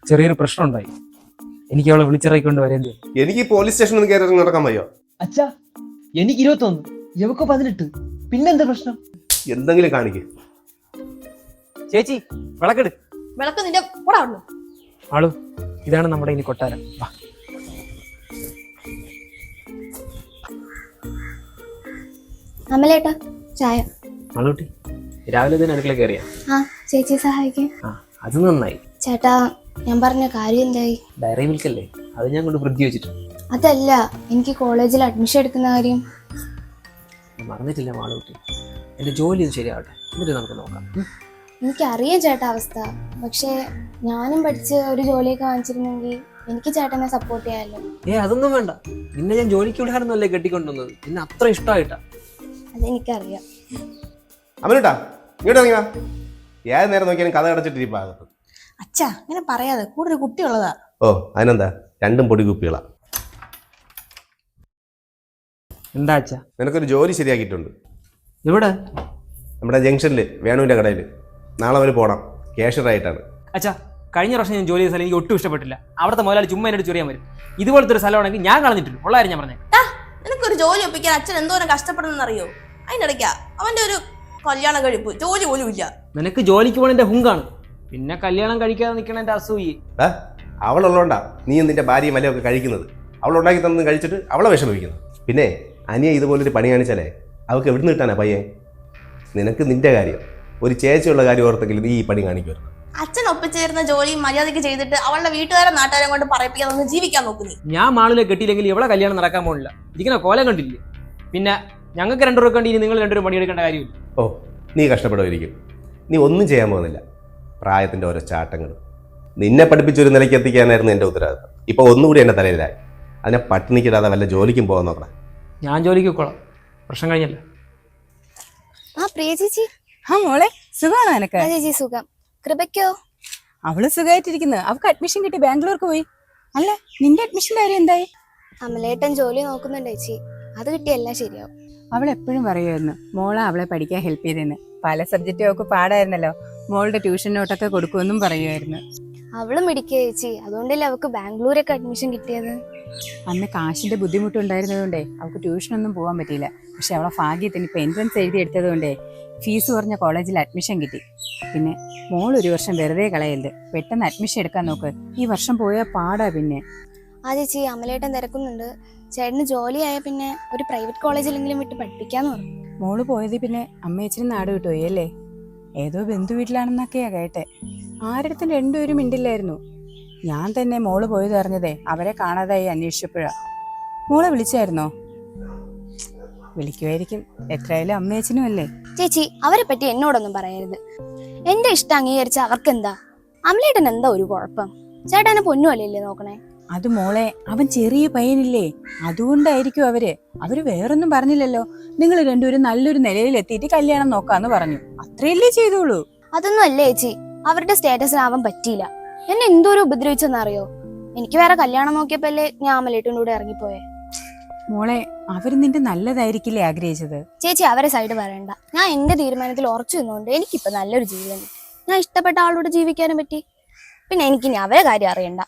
ചെറിയൊരു പ്രശ്നം ഉണ്ടായി. എനിക്ക് അവളെ വിളിച്ചിറക്കിക്കൊണ്ട് വരേണ്ടി വരും. എനിക്ക് പോലീസ് സ്റ്റേഷനിൽ നിന്ന് കയറി നടക്കാൻ വയ്യോ? അച്ഛാ എനിക്ക് 21, ഇവക്ക് 18. പിന്നെന്താ പ്രശ്നം? എന്തെങ്കിലും കാണിക്ക്. ചേച്ചി വിളക്കെട്. വിളക്ക് നിന്റെ കൂടെ വന്നു. ആളു ഇതാണ് നമ്മുടെ ഇനി കൊട്ടാരം. വാ. അമലേട്ടാ ചായ. ആളൂട്ടി രാവിലെ തന്നെ അടുക്കള കയറിയാ? ആ ചേച്ചി സഹായിക്കും. ആ അത് നന്നായി. ചേട്ടാ ഞാൻ പറഞ്ഞ കാര്യം എന്തായി? ഡയറി മിൽക്കല്ലേ, അത് ഞാൻ കൊണ്ട് ഫ്രിഡ്ജ് വെച്ചിട്ടുണ്ട്. അതല്ല, എനിക്ക് കോളേജിൽ അഡ്മിഷൻ എടുക്കുന്ന കാര്യം. മറന്നിട്ടില്ല മാളൂട്ടി, എന്റെ ജോലി ഒന്ന് ശരിയാവട്ടെ, എന്നിട്ട് നമുക്ക് നോക്കാം. എനിക്കറിയാം ചേട്ടാ അവസ്ഥ. പക്ഷേ ഞാനും പഠിച്ച് ഒരു ജോലിയൊക്കെ വാങ്ങിച്ചിരുന്നെങ്കിൽ എനിക്ക് ചേട്ടനെ സപ്പോർട്ട് ചെയ്യാമല്ലോ. അതൊന്നും വേണ്ട. നിന്നെ ഞാൻ ജോലിക്ക് വിടാനൊന്നുമല്ലേ കെട്ടിക്കൊണ്ടുവന്നത്, നിന്നെ അത്ര ഇഷ്ടമായിട്ടാ. അതെനിക്കറിയാം. അമലേട്ടാ ഇങ്ങോട്ട് ഇറങ്ങിയാ. ഏത് നേരം നോക്കിയാലും കഥ അടച്ചിട്ടിരിപ്പാ. അച്ഛാ ഇങ്ങനെ പറയാതെ, കൂടെ ഒരു കുട്ടിയുള്ളതാ. ഓ അതിനെന്താ, രണ്ടും പൊടി കുപ്പികളാ. എന്താ അച്ഛാ? നിനക്കൊരു ജോലി ശരിയാക്കിയിട്ടുണ്ട്. ഇവിടെ നമ്മുടെ ജംഗ്ഷനിൽ വേണുവിൻ്റെ കടയിൽ. നാളെ വരെ പോകണം, ക്യാഷ്യറായിട്ടാണ്. അച്ഛാ കഴിഞ്ഞ പ്രാവശ്യം ഞാൻ ജോലി ചെയ്ത സ്ഥലം എനിക്ക് ഒട്ടും ഇഷ്ടപ്പെട്ടില്ല. അവിടുത്തെ മുതലാളി ചുമ്മാ എന്നോട് ചൊറിയാൻ വരും. ഇതുപോലത്തെ ഒരു സ്ഥലമാണെങ്കിൽ ഞാൻ കളഞ്ഞിട്ടില്ല. ഉള്ള കാര്യം ഞാൻ പറഞ്ഞേ. നിനക്കൊരു ജോലി ഒപ്പിക്കാൻ അച്ഛൻ എന്തോരം കഷ്ടപ്പെടുന്നറിയോ? അതിൻ്റെ ഇടയ്ക്കാ അവന്റെ ഒരു കല്യാണം കഴിപ്പ്, ജോലി പോലും ഇല്ല. നിനക്ക് ജോലിക്ക് പോകണ എന്റെ ഹുങ്കാണ്, പിന്നെ കല്യാണം കഴിക്കാതെ നിൽക്കണ എന്റെ അസൂയി. അവളുള്ളതുകൊണ്ടാ നീ നിന്റെ ഭാര്യയും വലയൊക്കെ കഴിക്കുന്നത്. അവളുണ്ടാക്കി തന്നെ കഴിച്ചിട്ട് അവളെ വിഷമിക്കുന്നു. പിന്നെ അനിയ ഇതുപോലൊരു പണി കാണിച്ചാലേ അവൾക്ക് എവിടുന്ന് കിട്ടാനാ പയ്യെ? നിനക്ക് നിന്റെ കാര്യം, ഒരു ചേച്ചിയുള്ള കാര്യം ഓർത്തെങ്കിലും നീ ഈ പണി കാണിക്കുമല്ലോ. അച്ഛൻ ഒപ്പിച്ചേരുന്ന ജോലി മര്യാദയ്ക്ക് ചെയ്തിട്ട് അവളുടെ വീട്ടുകാരെ നാട്ടുകാരെ കൊണ്ട് പറയിപ്പിക്കാൻ ഒന്ന് ജീവിക്കാൻ നോക്കുന്നേ. ഞാൻ മാളിനെ കെട്ടിയില്ലെങ്കിൽ ഇവളെ കല്യാണം നടക്കാൻ പോണില്ല. ഇരിക്കുന്ന കോലം കണ്ടില്ലേ? പിന്നെ ഞങ്ങൾക്ക് രണ്ടുപേർക്ക് വേണ്ടി ഇനി നിങ്ങൾ രണ്ടുപേരും പണിയെടുക്കേണ്ട കാര്യമില്ല. ഓ നീ കഷ്ടപ്പെടുമായിരിക്കും. നീ ഒന്നും ചെയ്യാൻ പോകുന്നില്ല. പ്രായത്തിൻ്റെ ഓരോ ചാട്ടങ്ങൾ. നിന്നെ പഠിപ്പിച്ചൊരു നിലയ്ക്ക് എത്തിക്കാനായിരുന്നു എൻ്റെ ഉത്തരവാദിത്തം. ഇപ്പോൾ ഒന്നുകൂടി എൻ്റെ തലയിലായി. അതിനെ പട്ടിണിക്കിടാതെ വല്ല ജോലിക്കും പോകാൻ നോക്കണം. ഞാൻ ജോലിക്ക് കൊള്ളാം, പ്രശ്നം കഴിഞ്ഞല്ലേ? ആ പ്രിയ ചേച്ചി. ആ മോളെ സുഖമാണോ നിനക്ക്? ആ ചേച്ചി സുഖം. കൃപയ്ക്കോ? അവള് സുഖമായിട്ടിരിക്കുന്നു. അവൾക്ക് അഡ്മിഷൻ കിട്ടി, ബാംഗ്ലൂർക്ക് പോയി. അല്ല നിന്റെ അഡ്മിഷന്റെ കാര്യം എന്തായി? അമലേട്ടൻ ജോലി നോക്കുന്നുണ്ട് ചേച്ചി, അത് കിട്ടിയെല്ലാം ശരിയാവും. അവൾ എപ്പോഴും പറയുമായിരുന്നു മോളെ അവളെ പഠിക്കാൻ ഹെൽപ്പ് ചെയ്തെന്ന്. പല സബ്ജക്റ്റും അവൾക്ക് പാടായിരുന്നല്ലോ. മോളുടെ ട്യൂഷൻ നോട്ടൊക്കെ കൊടുക്കുമെന്നും പറയുമായിരുന്നു. അവളും മിടിക്കുക ചേച്ചി, അതുകൊണ്ടല്ലേ അവൾക്ക് ബാംഗ്ലൂരൊക്കെ അഡ്മിഷൻ കിട്ടിയത്. അന്ന് കാശിന്റെ ബുദ്ധിമുട്ടുണ്ടായിരുന്നതുകൊണ്ടേ അവൾക്ക് ട്യൂഷനൊന്നും പോകാൻ പറ്റിയില്ല. പക്ഷെ അവളെ ഭാഗ്യത്തിന് ഇപ്പൊ എൻട്രൻസ് എഴുതി എടുത്തതുകൊണ്ടേ ഫീസ് കുറഞ്ഞ കോളേജിൽ അഡ്മിഷൻ കിട്ടി. പിന്നെ മോൾ ഒരു വർഷം വെറുതെ കളയരുത്, പെട്ടെന്ന് അഡ്മിഷൻ എടുക്കാൻ നോക്ക്. ഈ വർഷം പോയാൽ പാടാ. പിന്നെ ആ ചേച്ചി അമലേട്ടൻ തിരക്കുന്നുണ്ട്. ചേട്ടന് ജോലിയായ പിന്നെ ഒരു പ്രൈവറ്റ് കോളേജിലെങ്കിലും വിട്ട് പഠിപ്പിക്കാന്ന് പറഞ്ഞു. മോള് പോയത് പിന്നെ അമ്മയച്ചനും നാട് വിട്ടുപോയി അല്ലേ? ഏതോ ബന്ധു വീട്ടിലാണെന്നൊക്കെയാ കേട്ടെ. ആരടുത്തും രണ്ടുപേരും മിണ്ടില്ലായിരുന്നു. ഞാൻ തന്നെ മോള് പോയത് അറിഞ്ഞതേ അവരെ കാണാതായി അന്വേഷിച്ചപ്പോഴാ. മോളെ വിളിച്ചായിരുന്നോ? വിളിക്കുമായിരിക്കും, എത്രയായാലും അമ്മയച്ചനും അല്ലേ. ചേച്ചി അവരെ പറ്റി എന്നോടൊന്നും പറയരുത്. എന്റെ ഇഷ്ടം അംഗീകരിച്ച അവർക്കെന്താ? അമലേട്ടൻ എന്താ ഒരു കുഴപ്പം? ചേട്ടനെ പൊന്നുമല്ലേ നോക്കണേ? അത് മോളെ, അവൻ ചെറിയ പയ്യനില്ലേ, അതുകൊണ്ടായിരിക്കും അവര് വേറൊന്നും പറഞ്ഞില്ലല്ലോ. നിങ്ങൾ രണ്ടുപേരും നല്ലൊരു നിലയിൽ എത്തിയിട്ട് കല്യാണം നോക്കാന്ന് പറഞ്ഞു, അത്രയല്ലേ ചെയ്തോളൂ. അതൊന്നും അല്ലേ ചേച്ചി, അവരുടെ സ്റ്റേറ്റസിനാവാൻ പറ്റിയില്ല. എന്നെ എന്തോരം ഉപദ്രവിച്ചെന്നറിയോ? എനിക്ക് വേറെ കല്യാണം നോക്കിയപ്പോഴല്ലേ ഞാൻ അമലേട്ടൻ്റെ കൂടെ ഇറങ്ങിപ്പോയെ. മോളെ അവര് നിന്റെ നല്ലതായിരിക്കില്ലേ ആഗ്രഹിച്ചത്? ചേച്ചി അവരെ സൈഡ് പറയണ്ട. ഞാൻ എന്റെ തീരുമാനത്തിൽ ഉറച്ചു നിന്നുകൊണ്ട് എനിക്കിപ്പോ നല്ലൊരു ജീവിതം കിട്ടി. ഞാൻ ഇഷ്ടപ്പെട്ട ആളോട് ജീവിക്കാനും പറ്റി. പിന്നെ എനിക്കിനി അവരെ കാര്യം അറിയണ്ട.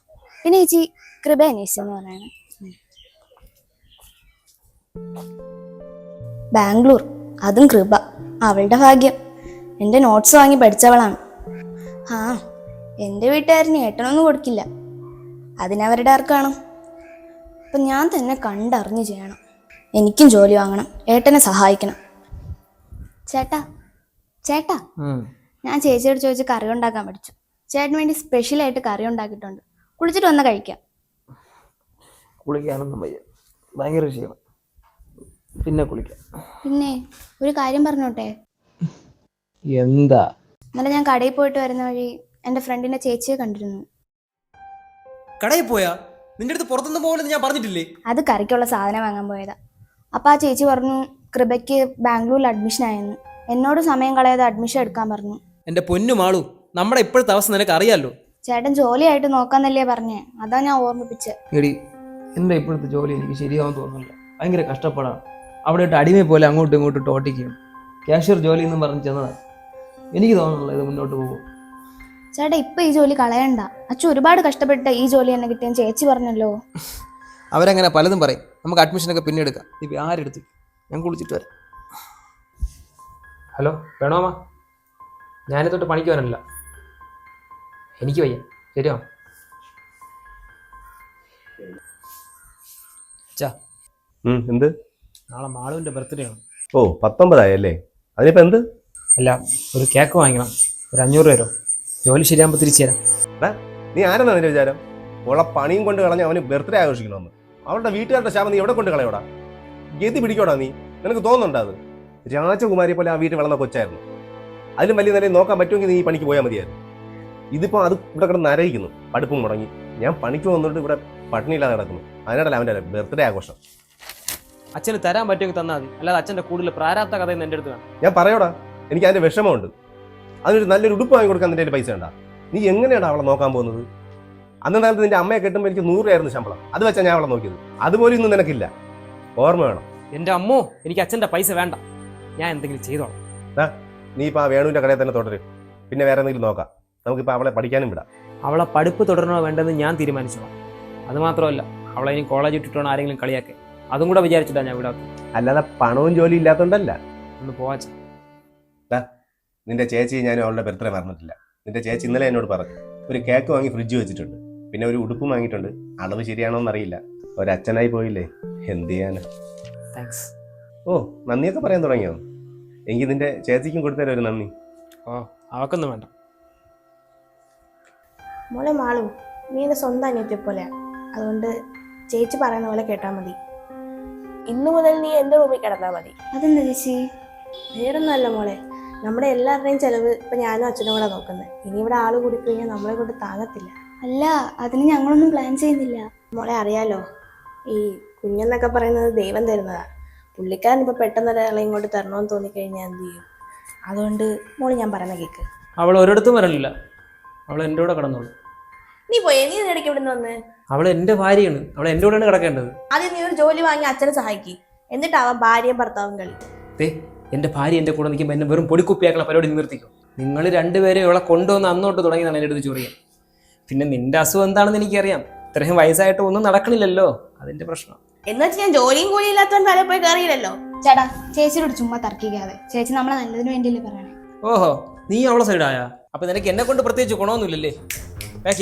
പിന്നെ ചേച്ചി കൃപ അന്വേഷിച്ചെന്ന് പറയണേ. ബാംഗ്ലൂർ, അതും കൃപ. അവളുടെ ഭാഗ്യം. എൻ്റെ നോട്ട്സ് വാങ്ങി പഠിച്ചവളാണ്. ആ എൻ്റെ വീട്ടുകാരന് ഏട്ടനൊന്നും കൊടുക്കില്ല, അതിനവരുടെ ആർക്കാണ്. അപ്പം ഞാൻ തന്നെ കണ്ടറിഞ്ഞ് ചെയ്യണം. എനിക്കും ജോലി വാങ്ങണം, ഏട്ടനെ സഹായിക്കണം. ചേട്ടാ ചേട്ടാ, ഞാൻ ചേച്ചിയോട് ചോദിച്ച് കറി ഉണ്ടാക്കാൻ പഠിച്ചു. ചേട്ടന് വേണ്ടി സ്പെഷ്യലായിട്ട് കറി ഉണ്ടാക്കിയിട്ടുണ്ട്. കുളിച്ചിട്ട് വന്ന് കഴിക്കാം. കുളിക്കാനൊന്നും വയ്യ, ഭയങ്കര ക്ഷീണം. പിന്നെ കുളിക്കാം. പിന്നെ ഒരു കാര്യം പറഞ്ഞോട്ടെ? എന്താ? ഇന്നലെ ഞാൻ കടയിൽ പോയിട്ട് വരുന്ന വഴി എൻ്റെ ഫ്രണ്ടിന്റെ ചേച്ചിയെ കണ്ടിരുന്നു. കടയിൽ പോയാ? നിന്റെ അടുത്ത് പുറത്തൊന്നും പോകലെന്ന് ഞാൻ പറഞ്ഞിട്ടില്ലേ? അത് കറിക്കുള്ള സാധനം വാങ്ങാൻ പോയതാ. അപ്പം ആ ചേച്ചി പറഞ്ഞു കൃപയ്ക്ക് ബാംഗ്ലൂരിൽ അഡ്മിഷൻ ആയെന്ന്. എന്നോട് സമയം കളയാതെ അഡ്മിഷൻ എടുക്കാൻ പറഞ്ഞു. എന്റെ പൊന്നു മാളു, നമ്മുടെ ഇപ്പോഴത്തെ അവസ്ഥ നിനക്ക് അറിയാലോ. ചേട്ടൻ ജോലിയായിട്ട് നോക്കാന്നല്ലേ പറഞ്ഞേ, അതാ ഞാൻ ഓർമ്മിപ്പിച്ചത്. എടി, എൻ്റെ ഇപ്പോഴത്തെ ജോലി എനിക്ക് ശരിയാവാൻ തോന്നുന്നില്ല. ഭയങ്കര കഷ്ടപ്പാടാണ്. അവിടെ ഇട്ട് അടിമയെ പോലെ അങ്ങോട്ടും ഇങ്ങോട്ടും ടോട്ടിക്കും. ക്യാഷ്യർ ജോലി എന്നും പറഞ്ഞ് ചെന്നതാണ്. എനിക്ക് തോന്നുന്നില്ല ഇത് മുന്നോട്ട് പോകും. ചേട്ടാ ഇപ്പൊ ഈ ജോലി കളയണ്ട. അച്ഛൻ ഒരുപാട് കഷ്ടപ്പെട്ട് ഈ ജോലി തന്നെ കിട്ടിയെന്ന് ചേച്ചി പറഞ്ഞല്ലോ. അവരങ്ങനെ പലതും പറയും. നമുക്ക് അഡ്മിഷനൊക്കെ പിന്നെ എടുക്കാം. ഇപ്പം ആരെടുത്ത് ഞാൻ കുളിച്ചിട്ട് വരാം. ഹലോ വേണോമ്മ, ഞാനിതൊട്ട് പണിക്ക് വരാനില്ല, എനിക്ക് വയ്യ. ശരിയോ അച്ഛാ? എന്ത്? നാളെ മാളുവിൻ്റെ ബർത്ത്ഡേ ആണ്. ഓ 19 അല്ലേ? അതിനിപ്പോൾ എന്ത്? അല്ല, ഒരു കേക്ക് വാങ്ങിക്കണം. ഒരു 500 രൂപ. ജോലി ശരിയാകുമ്പോൾ തിരിച്ചു തരാം. നീ ആരെന്നാ നിന്റെ വിചാരം? ഉള്ള പണിയും കൊണ്ട് കളഞ്ഞ് അവന് ബർത്ത്ഡേ ആഘോഷിക്കണമെന്ന്? അവളുടെ വീട്ടുകാരുടെ ശാപം നീ എവിടെ കൊണ്ട് കളയോടാ? ഗതി പിടിക്കോടാ നീ? നിനക്ക് തോന്നുന്നുണ്ടോ അത്? രാജകുമാരിയെ പോലെ ആ വീട്ടിൽ വളർന്ന കൊച്ചായിരുന്നു. അതിലും വലിയ നിലയിൽ നോക്കാൻ പറ്റുമെങ്കിൽ നീ ഈ പണിക്ക് പോയാൽ മതിയായിരുന്നു. ഇതിപ്പോൾ അത് ഇവിടെ കിടന്ന് നരയിക്കുന്നു. പഠിപ്പും മുടങ്ങി. ഞാൻ പണിക്ക് വന്നിട്ട് ഇവിടെ പട്ടിണിയില്ലാതെ കിടക്കുന്നു. അതിനിടയിൽ അവൻ്റെ ബർത്ത്ഡേ ആഘോഷം. അച്ഛന് തരാൻ പറ്റുമെങ്കിൽ തന്നാൽ മതി. അല്ലാതെ അച്ഛൻ്റെ കൂടുതൽ പ്രാരാബ്ധ കഥയെന്ന് എൻ്റെ അടുത്ത് വേണം. ഞാൻ പറയോടാ, എനിക്ക് അതിൻ്റെ വിഷമമുണ്ട്. അതിനൊരു നല്ലൊരു ഉടുപ്പ് വാങ്ങി കൊടുക്കാൻ നിന്റെ പൈസ ഉണ്ടാ. നീ എങ്ങനെയാണ് അവളെ നോക്കാൻ പോകുന്നത്? അന്നത്തെ കാലത്ത് നിന്റെ അമ്മയെ കെട്ടുമ്പോൾ എനിക്ക് 100 രൂപയായിരുന്നു ശമ്പളം. അത് വെച്ചാൽ ഞാൻ അവളെ നോക്കിയത്. അതുപോലെ ഇന്നും നിനക്കില്ല. ഓർമ്മ വേണം. എൻ്റെ അമ്മോ, എനിക്ക് അച്ഛൻ്റെ പൈസ വേണ്ട. ഞാൻ എന്തെങ്കിലും ചെയ്തോളാം. നീ ഇപ്പോൾ ആ വേണുവിൻ്റെ കടയിൽ തന്നെ തുടരും. പിന്നെ വേറെ എന്തെങ്കിലും നോക്കാം. നമുക്കിപ്പോൾ അവളെ പഠിക്കാനും വിടാം. അവളെ പഠിപ്പ് തുടരണോ വേണ്ടെന്ന് ഞാൻ തീരുമാനിച്ചോളാം. അതുമാത്രമല്ല, അവളെ ഇനി കോളേജ് ഇട്ടിട്ടാണ് ആരെങ്കിലും കളിയാക്കെ. അതും കൂടെ വിചാരിച്ചിട്ടാണ് ഞാൻ വിടാത്തത്. അല്ലാതെ പണവും ജോലി ഇല്ലാത്തതുകൊണ്ടല്ല. ഒന്ന് പോവാച്ച. നിന്റെ ചേച്ചി ഞാനും അവളുടെ ബർത്ത്ഡേ മറന്നിട്ടില്ല. നിന്റെ ചേച്ചി ഇന്നലെ എന്നോട് പറഞ്ഞു. ഒരു കേക്ക് വാങ്ങി ഫ്രിഡ്ജ് വെച്ചിട്ടുണ്ട്. പിന്നെ ഒരു ഉടുപ്പും വാങ്ങിയിട്ടുണ്ട്. അളവ് ശരിയാണോ എന്നറിയില്ല. ഒരച്ഛനായി പോയില്ലേ, എന്ത് ചെയ്യാന്. താങ്ക്സ്. ഓ, നന്ദിയൊക്കെ പറയാൻ തുടങ്ങിയോ? എങ്കിൽ നിന്റെ ചേച്ചിക്കും കൊടുത്തരാം ഒരു നന്ദി. ഓ, അവക്കൊന്നും വേണ്ട. മോളെ മാളു, നീ എൻ്റെ സ്വന്തം അനിയത്തെ പോലെയാണ്. അതുകൊണ്ട് ചേച്ചി പറയുന്ന പോലെ കേട്ടാൽ മതി. ഇന്നു മുതൽ നീ എൻ്റെ റൂമിൽ കിടന്നാൽ മതി. അതെന്താ ചേച്ചി? വേറൊന്നുമല്ല മോളെ, നമ്മുടെ എല്ലാവരുടെയും ചെലവ് ഇപ്പം ഞാനും അച്ഛനും കൂടെ നോക്കുന്നത്. ഇനി ഇവിടെ ആൾ കൂടിക്കഴിഞ്ഞാൽ നമ്മളെ കൊണ്ട് താങ്ങത്തില്ല. അല്ല, അതിന് ഞങ്ങളൊന്നും പ്ലാൻ ചെയ്യുന്നില്ല. മോളെ അറിയാലോ, ഈ കുഞ്ഞെന്നൊക്കെ പറയുന്നത് ദൈവം തരുന്നതാണ്. പുള്ളിക്കാരൻ ഇപ്പോൾ പെട്ടെന്ന് ഒരാളെ ഇങ്ങോട്ട് തരണമെന്ന് തോന്നിക്കഴിഞ്ഞാൽ എന്ത് ചെയ്യും? അതുകൊണ്ട് മോള് ഞാൻ പറയുന്ന കേക്ക്. അവൾ ഒരിടത്തും വരലില്ല. അവൾ എൻ്റെ കൂടെ കിടന്നോളൂ. നീ പോയേ, നീ ഇടയ്ക്ക് ഇവിടെ നിന്ന് വന്ന്? അവൾ എൻ്റെ ഭാര്യയാണ്. അവൾ എൻ്റെ കൂടെയാണ് കിടക്കേണ്ടത്. ആദ്യം നീ ഒരു ജോലി വാങ്ങി അച്ഛനെ സഹായിക്കും. എന്നിട്ടാവാം ഭാര്യയും ഭർത്താവും കളി. എൻ്റെ ഭാര്യ എൻ്റെ കൂടെ നിൽക്കുമ്പോൾ എന്നെ വെറും പൊടിക്കുപ്പിയാക്കളെ പരിപാടി നിർത്തിക്കും. നിങ്ങൾ രണ്ടുപേരും ഇവളെ കൊണ്ടുവന്ന് അന്നോട്ട് തുടങ്ങിയതാണ് എൻ്റെ അടുത്ത് ചൊറിയാൻ. പിന്നെ നിന്റെ അസുഖം എന്താണെന്ന് എനിക്കറിയാം. ഇത്രയും വയസ്സായിട്ട് ഒന്നും നടക്കണില്ലല്ലോ, അതിന്റെ പ്രശ്നം. എന്നുവെച്ച് ഞാൻ ജോലിയും കൂലിയും ഇല്ലാത്തവൻ തലയിൽ പോയി കയറിയില്ലല്ലോ. ചേട്ടാ, ചേച്ചിയോട് ചുമ്മാ തർക്കിക്കാതെ. ചേച്ചി നമ്മളെ നല്ലതിന് വേണ്ടിയല്ലേ പറയണേ. ഓഹോ, നീ അവളെ സൈഡായ? അപ്പൊ നിനക്ക് എന്നെ കൊണ്ട് പ്രത്യേകിച്ച് ഗുണമൊന്നുമില്ലല്ലേ? പാക്ക്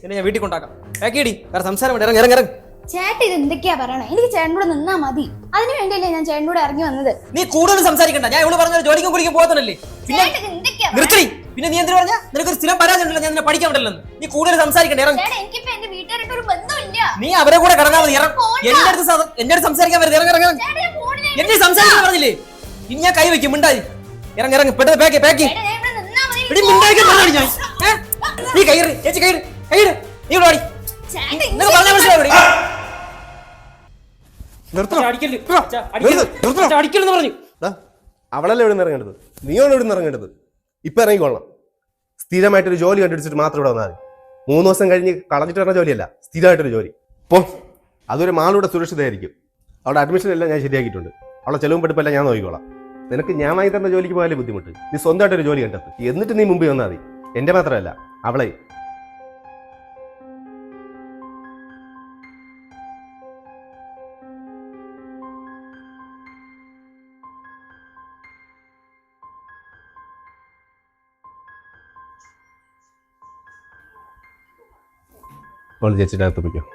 എന്നെ ഞാൻ വീട്ടിൽ കൊണ്ടാക്കാം. പാക്കേടി, വേറെ സംസാരം വേണ്ട. ഇറങ്ങി. ചേട്ടൻ ഇത് എന്തൊക്കെയാ പറയണേ? എനിക്ക് ചേട്ടനോട് നിന്നാ മതി. അതിന് വേണ്ടിയല്ലേ ഞാൻ ചേട്ടനോട് ഇറങ്ങി വന്നത്. നീ കൂടുതൽ സംസാരിക്കണ്ട. ഞാൻ ഇവിടെ പറഞ്ഞ ജോലിക്കും കുടിക്കും പോകത്തല്ലേ. നിർത്തി. പിന്നെ നീ എന്തിനു പറഞ്ഞാ? നിനക്കൊരു സ്ഥിരം പരാജയം ഉണ്ടല്ലോ, ഞാൻ പഠിക്കാൻ പറ്റില്ലെന്ന്. നീ കൂടുതൽ സംസാരിക്കണ്ട. ഇറങ്ങി. നീ അവരെ കൂടെ കടന്നാൽ മതി. എന്റെ അടുത്ത് സംസാരിക്കാൻ വരുന്നത്. ഇറങ്ങി. എന്നെ സംസാരിക്കാൻ പറഞ്ഞില്ലേ? ഇനി ഞാൻ കൈ വെക്കും. മിണ്ടായി. ഇറങ്ങി. പെട്ടെന്ന് പാക്ക്. നീ കൈയിട്. ചേച്ചി കൈയിട്. നീ ഇവിടെ വാടി. നിനക്ക് പറഞ്ഞാൽ മനസ്സിലായി. അടിക്കലെന്ന് പറഞ്ഞു. അവളല്ലേ ഇവിടെ നിന്ന് ഇറങ്ങേണ്ടത്? നീയാണ് ഇവിടെ നിന്ന് ഇറങ്ങേണ്ടത്. ഇപ്പൊ ഇറങ്ങിക്കൊള്ളണം. സ്ഥിരമായിട്ടൊരു ജോലി കണ്ടുപിടിച്ചിട്ട് മാത്രം ഇവിടെ വന്നാൽ മതി. 3 ദിവസം കഴിഞ്ഞ് കളഞ്ഞിട്ട് വരുന്ന ജോലിയല്ല, സ്ഥിരമായിട്ടൊരു ജോലി. അപ്പോൾ അതൊരു മാളുടെ സുരക്ഷിതമായിരിക്കും. അവിടെ അഡ്മിഷൻ എല്ലാം ഞാൻ ശരിയാക്കിയിട്ടുണ്ട്. അവളെ ചെലവും പഠിപ്പെല്ലാം ഞാൻ നോക്കിക്കോളാം. നിനക്ക് ഞാൻ വാങ്ങി തരുന്ന ജോലിക്ക് പോയാലേ ബുദ്ധിമുട്ട്. നീ സ്വന്തമായിട്ടൊരു ജോലി കണ്ടെത്ത്. എന്നിട്ട് നീ മുമ്പിൽ വന്നാൽ മതി. എൻ്റെ മാത്രമല്ല, അവളെ. ചേച്ചിയുടെ അകത്ത് പിടിക്കും.